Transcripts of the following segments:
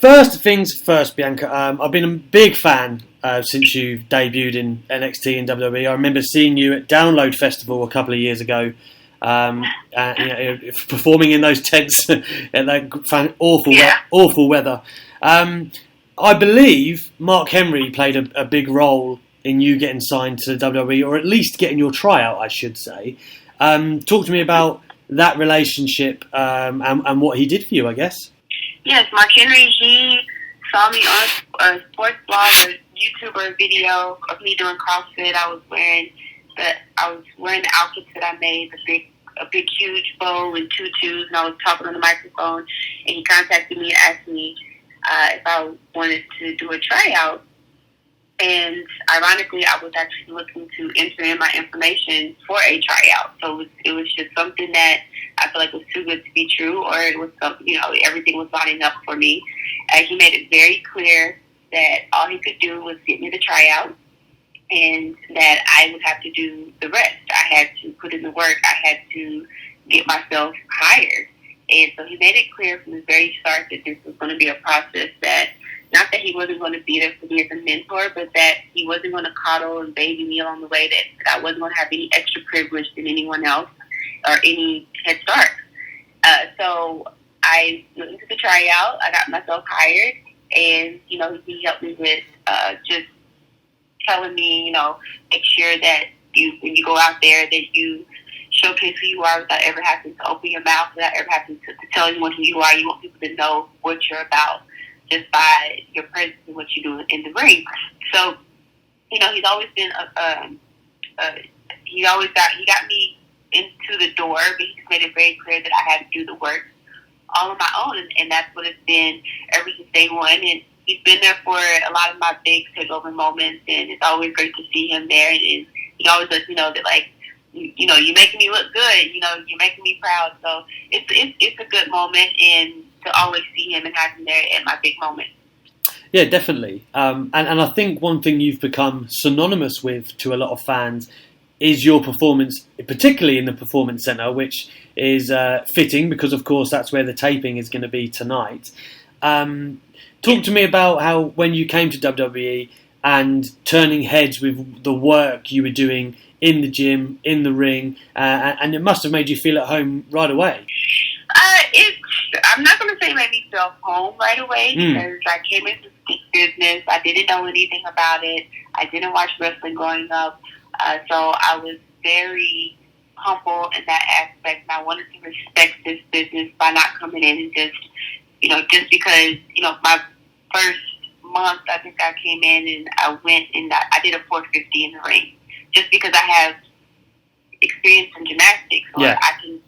First things first, Bianca. I've been a big fan since you've debuted in NXT and WWE. I remember seeing you at Download Festival a couple of years ago, performing in those tents at that awful weather. I believe Mark Henry played a big role in you getting signed to the WWE, or at least getting your tryout, I should say. Talk to me about that relationship and what he did for you, I guess. Yes, Mark Henry, he saw me on a sports blog or YouTube or a video of me doing CrossFit. I was wearing the outfits that I made, a big huge bow and tutus, and I was talking on the microphone, and he contacted me and asked me if I wanted to do a tryout. And ironically, I was actually looking to enter in my information for a tryout. So it was just something that I feel like was too good to be true, or it was something, everything was lining up for me. He made it very clear that all he could do was get me the tryout, and that I would have to do the rest. I had to put in the work. I had to get myself hired. And so he made it clear from the very start that this was going to be a process that, not that he wasn't going to be there for me as a mentor, but that he wasn't going to coddle and baby me along the way, that I wasn't going to have any extra privilege than anyone else or any head start. So I went into the tryout. I got myself hired, and, he helped me with just telling me, make sure that when you go out there, that you showcase who you are without ever having to open your mouth, without ever having to tell anyone who you are. You want people to know what you're about just by your presence and what you do in the ring. So, he's always been he got me into the door, but he just made it very clear that I had to do the work all on my own, and that's what it's been ever since day one. And he's been there for a lot of my big takeover moments, and it's always great to see him there. And he always lets me know that, like, you're making me look good. You're making me proud. So it's a good moment, and to always see him and have him there at my big moment. Yeah, definitely. And I think one thing you've become synonymous with to a lot of fans is your performance, particularly in the Performance Center, which is fitting because, of course, that's where the taping is going to be tonight. Talk to me about how, when you came to WWE and turning heads with the work you were doing in the gym, in the ring, and it must have made you feel at home right away. I'm not going to say it made me feel home right away, because I came into this business. I didn't know anything about it. I didn't watch wrestling growing up. So I was very humble in that aspect, and I wanted to respect this business by not coming in and just because, my first month, I think I came in and I went and I did a 450 in the ring, just because I have experience in gymnastics. So yeah.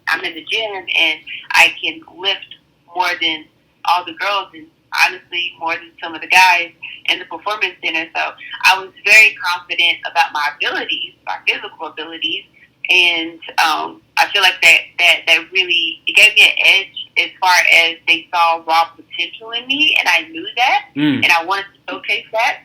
I'm in the gym and I can lift more than all the girls, and honestly more than some of the guys in the Performance Center. So I was very confident about my abilities, my physical abilities, and I feel like that really, it gave me an edge as far as they saw raw potential in me, and I knew that, and I wanted to showcase that.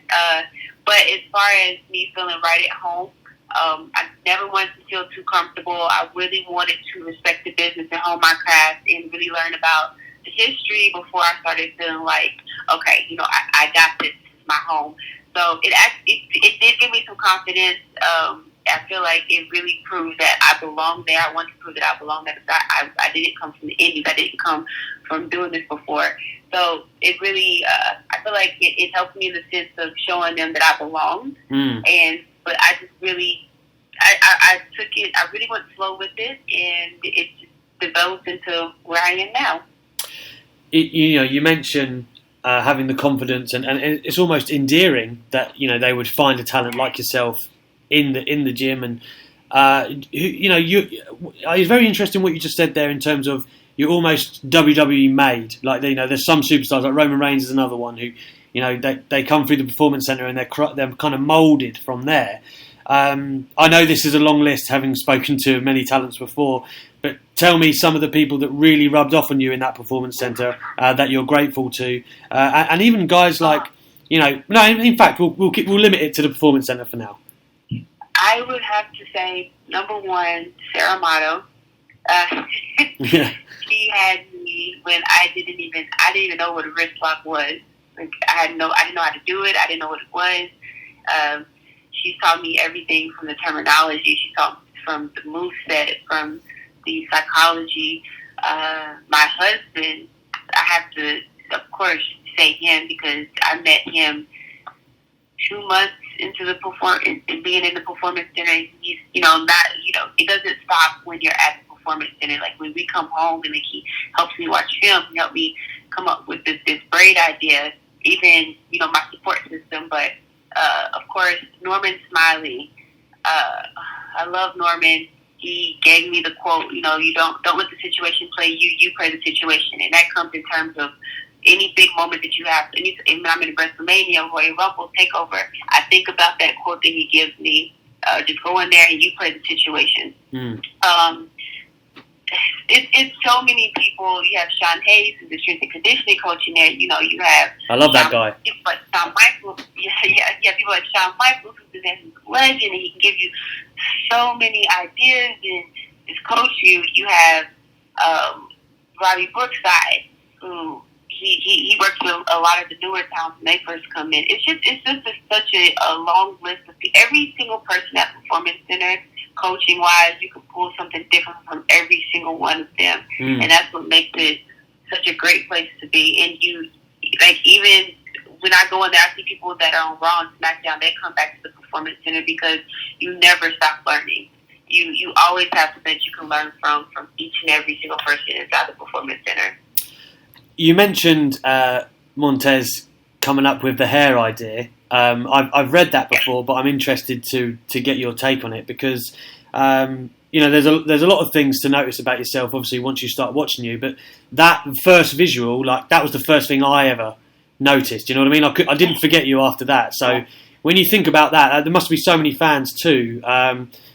But as far as me feeling right at home, I never wanted to feel too comfortable. I really wanted to respect the business and hone my craft and really learn about the history before I started feeling like, okay, I got this. This is my home. So it did give me some confidence. I feel like it really proved that I belong there. I wanted to prove that I belong there, because I didn't come from the Indies. I didn't come from doing this before. So it really, I feel like it helped me in the sense of showing them that I belonged. But I just really, I took it, I really went slow with it, and it just developed into where I am now. You mentioned having the confidence, and it's almost endearing that they would find a talent like yourself in the gym, and it's very interesting what you just said there in terms of you're almost WWE made. Like there's some superstars, like Roman Reigns is another one who they come through the Performance Center and they're kind of molded from there. I know this is a long list, having spoken to many talents before, but tell me some of the people that really rubbed off on you in that Performance Center that you're grateful to, and even guys like, no, in fact, we'll limit it to the Performance Center for now. I would have to say, number one, Sarah Amato. She had me when I didn't even know what a wrist lock was. Like I didn't know how to do it. I didn't know what it was. She taught me everything from the terminology. She taught me from the moveset, from the psychology. My husband, I have to, of course, say him because I met him 2 months into the being in the performance center. He's, it doesn't stop when you're at the performance center. Like when we come home and like he helps me watch film, he helped me come up with this braid idea, even, my support system. But, of course, Norman Smiley, I love Norman. He gave me the quote, you don't let the situation play you, you play the situation. And that comes in terms of any big moment that you have. When I'm in WrestleMania, Royal Rumble, TakeOver, I think about that quote that he gives me. Just go in there and you play the situation. It's so many people. You have Sean Hayes, who's the strength and conditioning coach in there. You have... I love that guy. Like Shawn Michaels. Yeah, people like Shawn Michaels, who's a legend, and he can give you so many ideas and just coach you. You have Robbie Brookside, who he works with a lot of the newer talents when they first come in. It's just such a long list of people. Every single person at Performance Center, coaching wise, you can pull something different from every single one of them, and that's what makes it such a great place to be. And you, like, even when I go in there, I see people that are on Raw and SmackDown. They come back to the Performance Center because you never stop learning. You always have something that you can learn from each and every single person inside the Performance Center. You mentioned Montez coming up with the hair idea. I've read that before, but I'm interested to get your take on it because there's a lot of things to notice about yourself. Obviously, once you start watching you, but that first visual, like that was the first thing I ever noticed. You know what I mean? I didn't forget you after that. So when you think about that, there must be so many fans too.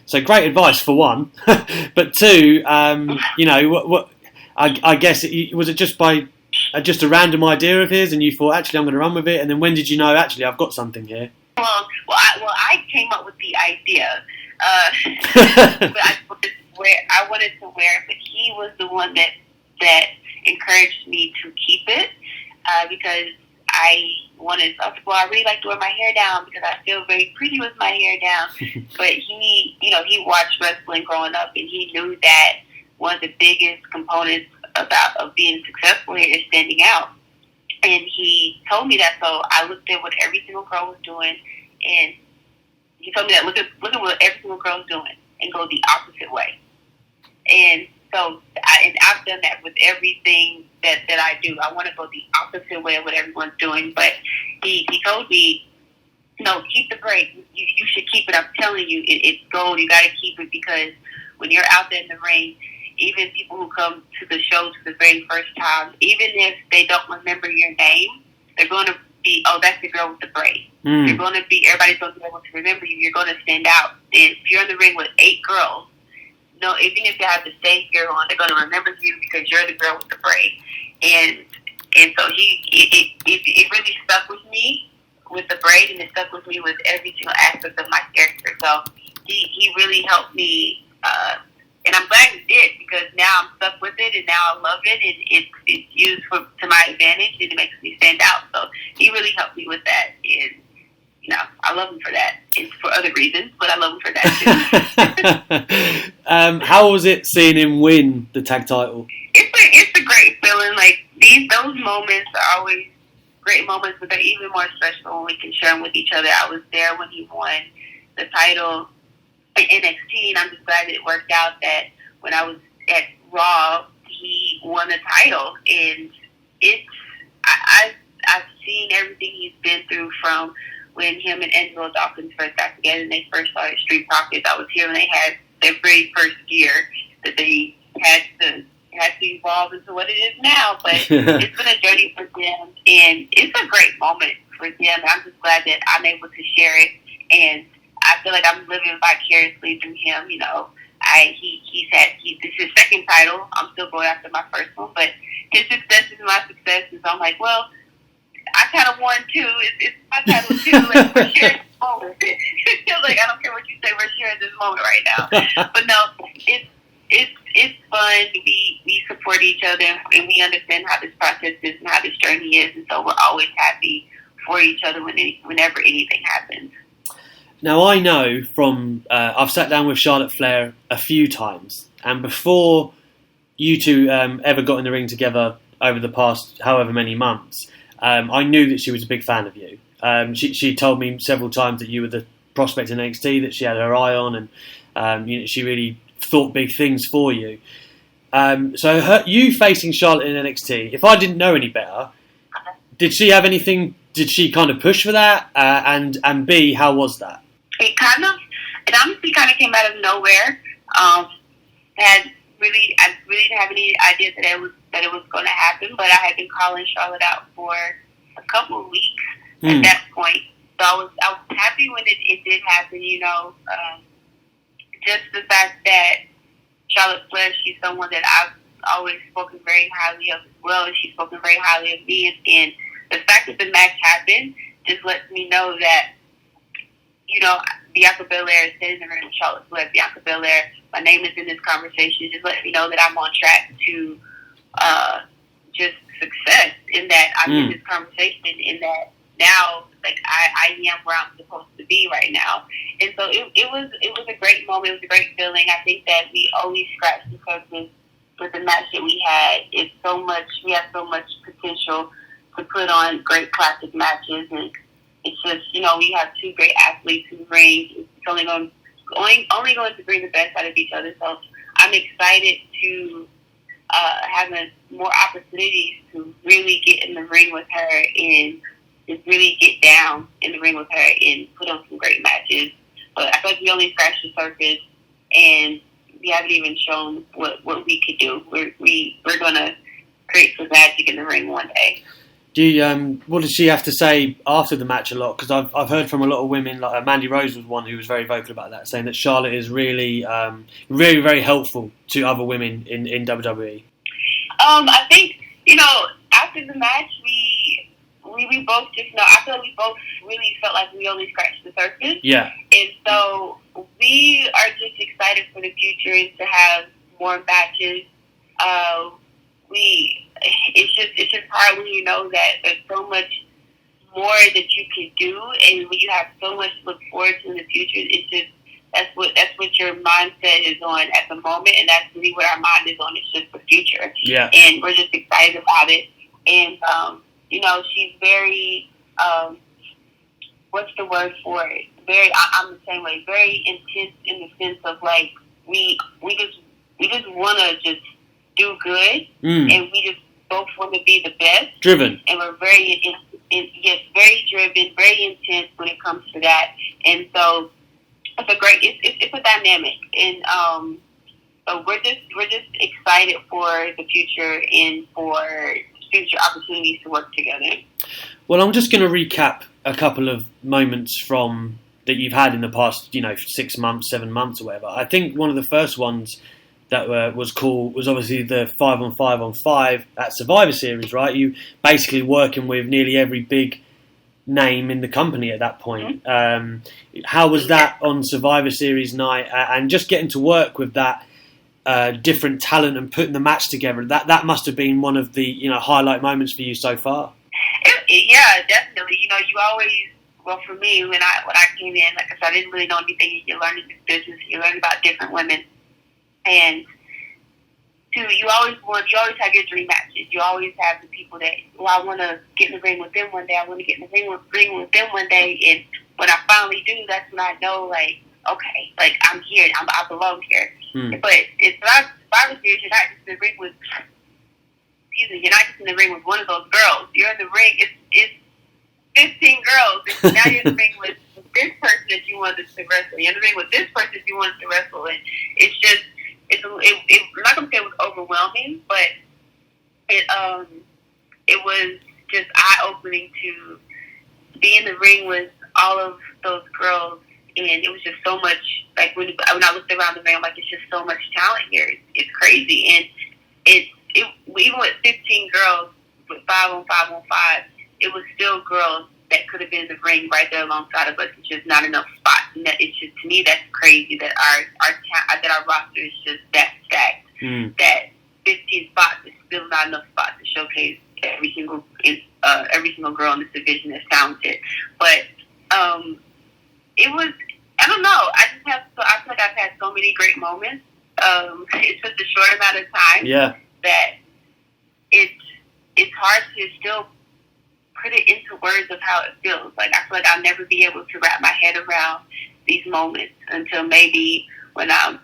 So great advice for one, but two, what I guess was it just a random idea of his, and you thought, actually, I'm going to run with it. And then when did you know, actually, I've got something here? Well, I came up with the idea, but I wanted to wear it. But he was the one that encouraged me to keep it because I really like to wear my hair down because I feel very pretty with my hair down. But he watched wrestling growing up, and he knew that one of the biggest components of being successful here is standing out. And he told me that, so I looked at what every single girl was doing, and he told me that look at what every single girl is doing and go the opposite way. And so I've done that with everything that I do. I want to go the opposite way of what everyone's doing. But he told me, no, keep the break. You should keep it. I'm telling you, it's gold. You got to keep it because when you're out there in the ring, even people who come to the show for the very first time, even if they don't remember your name, they're going to be, oh, that's the girl with the braid. You're going to be, everybody's going to be able to remember you. You're going to stand out. And if you're in the ring with 8 girls, no, even if they have the same gear on, they're going to remember you because you're the girl with the braid. And so it really stuck with me with the braid, and it stuck with me with every single aspect of my character. So he really helped me. And I'm glad he did because now I'm stuck with it, and now I love it, and it's used to my advantage, and it makes me stand out. So he really helped me with that, and I love him for that, and for other reasons, but I love him for that too. How was it seeing him win the tag title? It's a great feeling. Like those moments are always great moments, but they're even more special when we can share them with each other. I was there when he won the title in NXT, and I'm just glad that it worked out that when I was at Raw, he won the title. And I've seen everything he's been through from when him and Angelo Dawkins first got together and they first started Street Profits. I was here when they had their very first year that they had to evolve into what it is now. But it's been a journey for them, and it's a great moment for them. I'm just glad that I'm able to share it, and I feel like I'm living vicariously through him. This is his second title. I'm still going after my first one, but his success is my success. And so I'm like, well, I kind of won too. It's my title too. Like, we're sharing this moment. Like, I don't care what you say. We're sharing this moment right now. But no, it's fun. We support each other, and we understand how this process is and how this journey is, and so we're always happy for each other whenever anything happens. Now, I know from I've sat down with Charlotte Flair a few times, and before you two ever got in the ring together over the past however many months, I knew that she was a big fan of you. She told me several times that you were the prospect in NXT that she had her eye on, and she really thought big things for you. So you facing Charlotte in NXT, if I didn't know any better, did she have anything? Did she kind of push for that? And B, how was that? It honestly kind of came out of nowhere. I really didn't have any idea that it was going to happen, but I had been calling Charlotte out for a couple of weeks at that point. So I was happy when it did happen. Just the fact that Charlotte Flair, she's someone that I've always spoken very highly of as well, and she's spoken very highly of me. And the fact that the match happened just lets me know that, Bianca Belair is sitting in the ring with Charlotte Flair. Bianca Belair, my name is in this conversation. Just let me know that I'm on track to just success, in that I'm in this conversation, in that now, I am where I'm supposed to be right now. And so it was a great moment. It was a great feeling. I think that we always scratched the surface with the match that we had. We have so much potential to put on great classic matches, and it's just, we have two great athletes in the ring. It's only going to bring the best out of each other. So I'm excited to have more opportunities to really get in the ring with her and just really get down in the ring with her and put on some great matches. But I feel like we only scratched the surface, and we haven't even shown what we could do. We're going to create some magic in the ring one day. What did she have to say after the match a lot? Because I've heard from a lot of women, like Mandy Rose was one who was very vocal about that, saying that Charlotte is really, very, very helpful to other women in WWE. I think, after the match, we both just I feel like we both really felt like we only scratched the surface. Yeah. And so we are just excited for the future and to have more matches. It's just hard when you know that there's so much more that you can do, and when you have so much to look forward to in the future, it's just that's what your mindset is on at the moment, and that's really what our mind is on. It's just the future. Yeah. And we're just excited about it. And she's very what's the word for it? I'm the same way. Very intense in the sense of like we just want to just do good, and we just both want to be the best. Driven. And we're very very driven, very intense when it comes to that. And so it's a dynamic, and so we're just excited for the future and for future opportunities to work together. Well, I'm just going to recap a couple of moments from that you've had in the past, 6 months, 7 months, or whatever. I think one of the first ones that was cool was obviously the 5-on-5 at Survivor Series, right? You basically working with nearly every big name in the company at that point. How was that on Survivor Series night, and just getting to work with that different talent and putting the match together? That must have been one of the highlight moments for you so far. Yeah, definitely. You always, well, for me, when I came in, like I said, I didn't really know anything. You're learning this business. You're learning about different women, and you always have your dream matches. You always have the people that, I want to get in the ring with them one day. I want to get in the ring with them one day. And when I finally do, that's when I know, like, okay, like I'm here. I belong here. But it's not Survivor Series. You're not just in the ring with. You're not just in the ring with one of those girls. You're in the ring. It's 15 girls. And now you're in the ring with this person that you wanted to wrestle. You're in the ring with this person you wanted to wrestle. And it's just, I'm not gonna say it was overwhelming, but it was just eye-opening to be in the ring with all of those girls. And it was just so much. Like when I looked around the ring, I'm like, it's just so much talent here. It's crazy. And even with 15 girls, with 5-on-5, it was still girls that could have been in the ring right there alongside of us. It's just not enough spots. And it's just, to me, that's crazy that our roster is just that stacked. That 15 spots is still not enough spots to showcase every single girl in this division is talented. But it was, I don't know. I feel like I've had so many great moments. It's such a short amount of time that it's hard to still put it into words of how it feels. Like, I feel like I'll never be able to wrap my head around these moments until maybe when I'm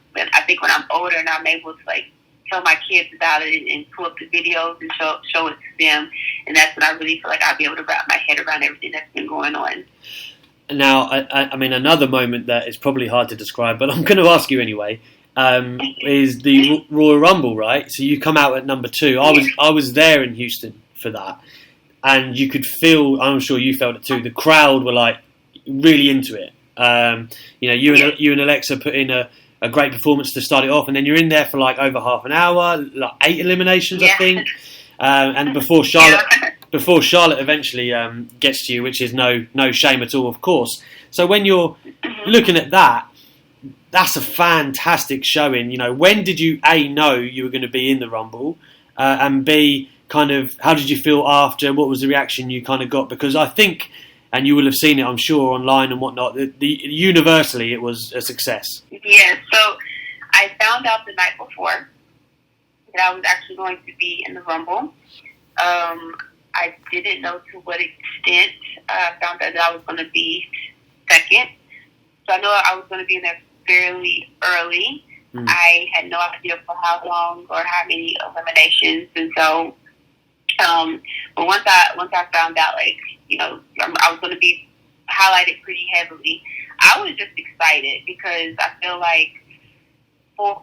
older and I'm able to, like, tell my kids about it and pull up the videos and show it to them. And that's when I really feel like I'll be able to wrap my head around everything that's been going on. Now, I mean, another moment that is probably hard to describe, but I'm going to ask you anyway, is the Royal Rumble, right? So you come out at number 2. I was there in Houston for that. And you could feel, I'm sure you felt it too, the crowd were like really into it. You and Alexa put in a great performance to start it off, and then you're in there for like over half an hour, like 8 eliminations, I think. And before Charlotte eventually gets to you, which is no shame at all, of course. So when you're looking at that, that's a fantastic showing. You know, when did you A, know you were going to be in the Rumble, and B, kind of, how did you feel after? What was the reaction you kind of got? Because I think, and you will have seen it, I'm sure, online and whatnot, universally it was a success. Yeah, so I found out the night before that I was actually going to be in the Rumble. I didn't know to what extent. I found out that I was going to be second. So I know I was going to be in there fairly early. I had no idea for how long or how many eliminations. And so, but once I found out, like, you know, I was going to be highlighted pretty heavily, I was just excited because I feel like for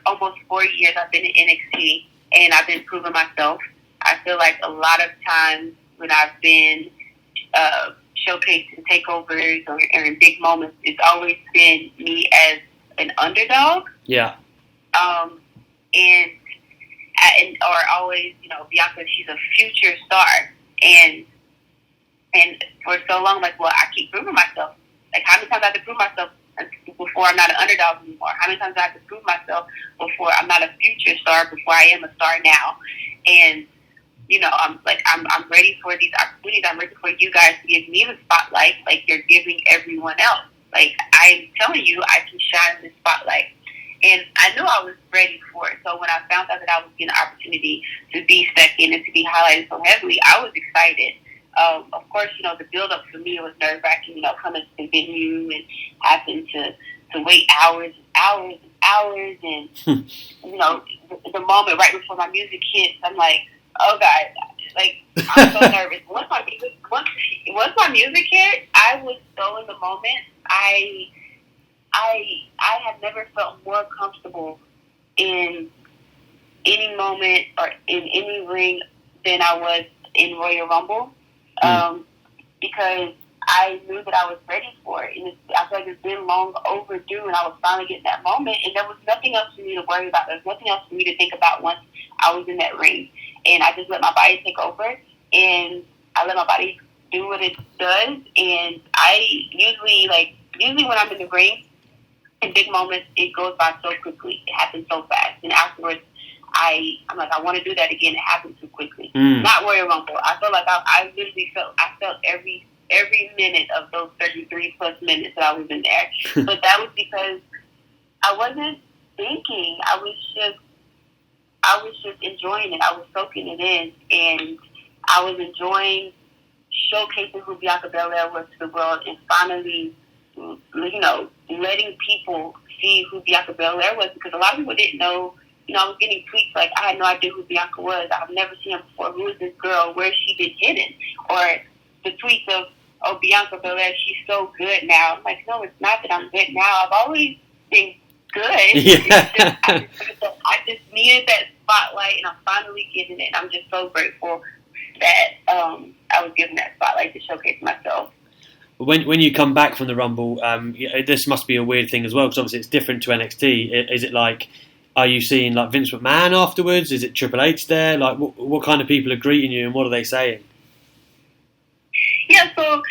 almost 4 years I've been in NXT and I've been proving myself. I feel like a lot of times when I've been showcased in takeovers or in big moments, it's always been me as an underdog. Yeah. Or always, you know, Bianca, she's a future star. And for so long, like, well, I keep proving myself. Like, how many times I have to prove myself before I'm not an underdog anymore? How many times I have to prove myself before I'm not a future star, before I am a star now? And, you know, I'm ready for these opportunities. I'm ready for you guys to give me the spotlight like you're giving everyone else. Like, I'm telling you, I can shine in the spotlight. And I knew I was ready for it. So when I found out that I was getting an opportunity to be second and to be highlighted so heavily, I was excited. Of course, you know, the build-up for me was nerve-wracking, you know, coming to the venue and having to wait hours and hours and hours. And, you know, the moment right before my music hits, I'm like, oh, God, like, I'm so nervous. Once my music hit, I was so in the moment. I have never felt more comfortable in any moment or in any ring than I was in Royal Rumble, because I knew that I was ready for it. And I feel like it's been long overdue, and I was finally getting that moment, and there was nothing else for me to worry about. There was nothing else for me to think about once I was in that ring. And I just let my body take over, and I let my body do what it does. And I usually when I'm in the ring, in big moments, it goes by so quickly. It happens so fast. And afterwards, I'm like, I want to do that again. It happened too quickly. Not Royal Rumble. I feel like I literally felt every minute of those 33 plus minutes that I was in there. But that was because I wasn't thinking. I was just enjoying it. I was soaking it in, and I was enjoying showcasing who Bianca Belair was to the world, and finally, you know, letting people see who Bianca Belair was, because a lot of people didn't know. You know, I was getting tweets like, I had no idea who Bianca was. I've never seen her before. Who is this girl? Where's she been hidden? Or the tweets of, oh, Bianca Belair, she's so good now. I'm like, no, it's not that I'm good now. I've always been good. Yeah. I just needed that spotlight, and I'm finally getting it. And I'm just so grateful that I was given that spotlight to showcase myself. When you come back from the Rumble, this must be a weird thing as well, because obviously it's different to NXT. Is it like, are you seeing like Vince McMahon afterwards? Is it Triple H there? Like, what kind of people are greeting you, and what are they saying? Yeah, so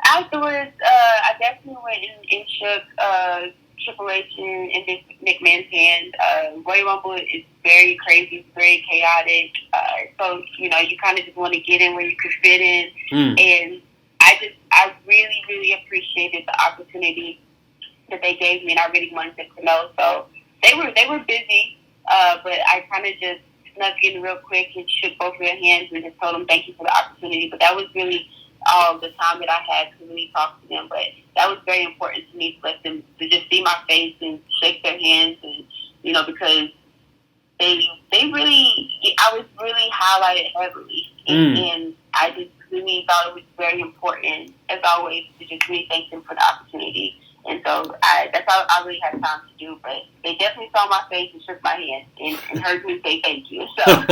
afterwards, I definitely went and shook Triple H and Vince McMahon's hands. Royal Rumble is very crazy, very chaotic. So, you kind of just want to get in where you can fit in. And I really, really appreciated the opportunity that they gave me, and I really wanted them to know. So they were busy, but I kind of just snuck in real quick and shook both of their hands and just told them thank you for the opportunity. But that was really all the time that I had to really talk to them. But that was very important to me to let them to just see my face and shake their hands, and because they really, I was really highlighted heavily, and I just really thought it was very important, as always, to just really thank them for the opportunity. And so that's all I really had time to do. But they definitely saw my face and shook my hand and heard me say thank you. So,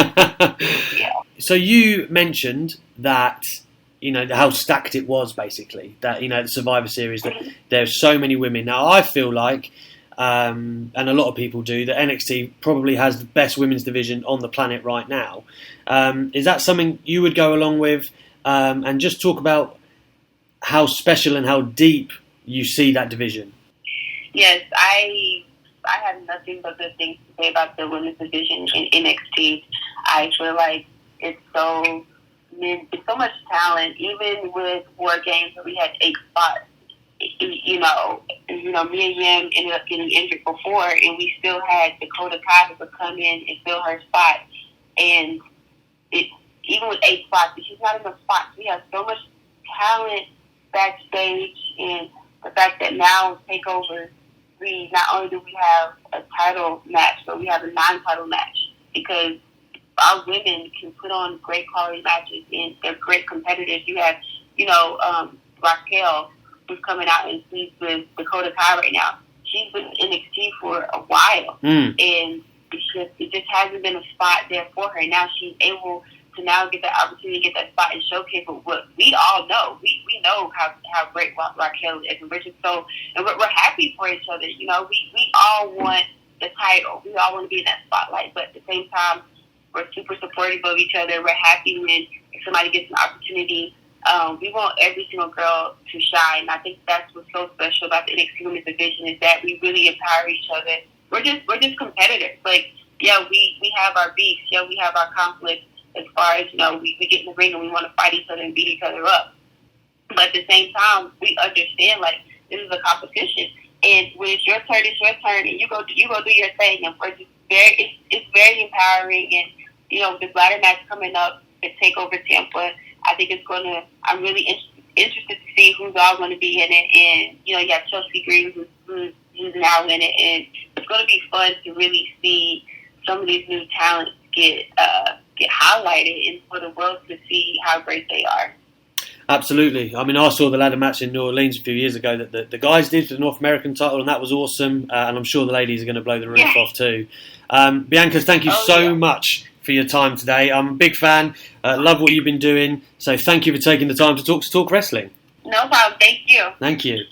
yeah. So you mentioned that, how stacked it was, basically. That, the Survivor Series, that there's so many women. Now, I feel like, and a lot of people do, that NXT probably has the best women's division on the planet right now. Is that something you would go along with? And just talk about how special and how deep you see that division. Yes, I have nothing but good things to say about the women's division in NXT. I feel like it's so much talent. Even with War Games, where we had 8 spots, me and Yam ended up getting injured before, and we still had Dakota Kai who would come in and fill her spot. And even with 8 spots, she's not enough spots. We have so much talent backstage, and the fact that now TakeOver, we not only do we have a title match, but we have a non-title match, because our women can put on great quality matches, and they're great competitors. You have, Raquel, who's coming out, and she's with Dakota Kai right now. She's been in NXT for a while, and it just hasn't been a spot there for her. Now she's able to now get that opportunity to get that spot and showcase what we all know. We know how great Raquel is, and we're happy for each other. We all want the title. We all want to be in that spotlight, but at the same time, we're super supportive of each other. We're happy when somebody gets an opportunity. We want every single girl to shine. I think that's what's so special about the NXT Women's Division, is that we really empower each other. We're just competitors. Like, yeah, we have our beefs. Yeah, we have our conflicts. As far as, we get in the ring and we want to fight each other and beat each other up. But at the same time, we understand, like, this is a competition. And when it's your turn, and you go do your thing. And we're just it's very empowering. And, this ladder match coming up to take over Tampa, I think I'm really interested to see who's all going to be in it. And, you got Chelsea Green, who's now in it. And it's going to be fun to really see some of these new talents get highlighted, and for the world to see how great they are. Absolutely. I mean, I saw the ladder match in New Orleans a few years ago that the guys did for the North American title, and that was awesome. And I'm sure the ladies are going to blow the roof off too. Bianca, thank you so much for your time today. I'm a big fan. Love what you've been doing. So thank you for taking the time to talk wrestling. No problem. Thank you. Thank you.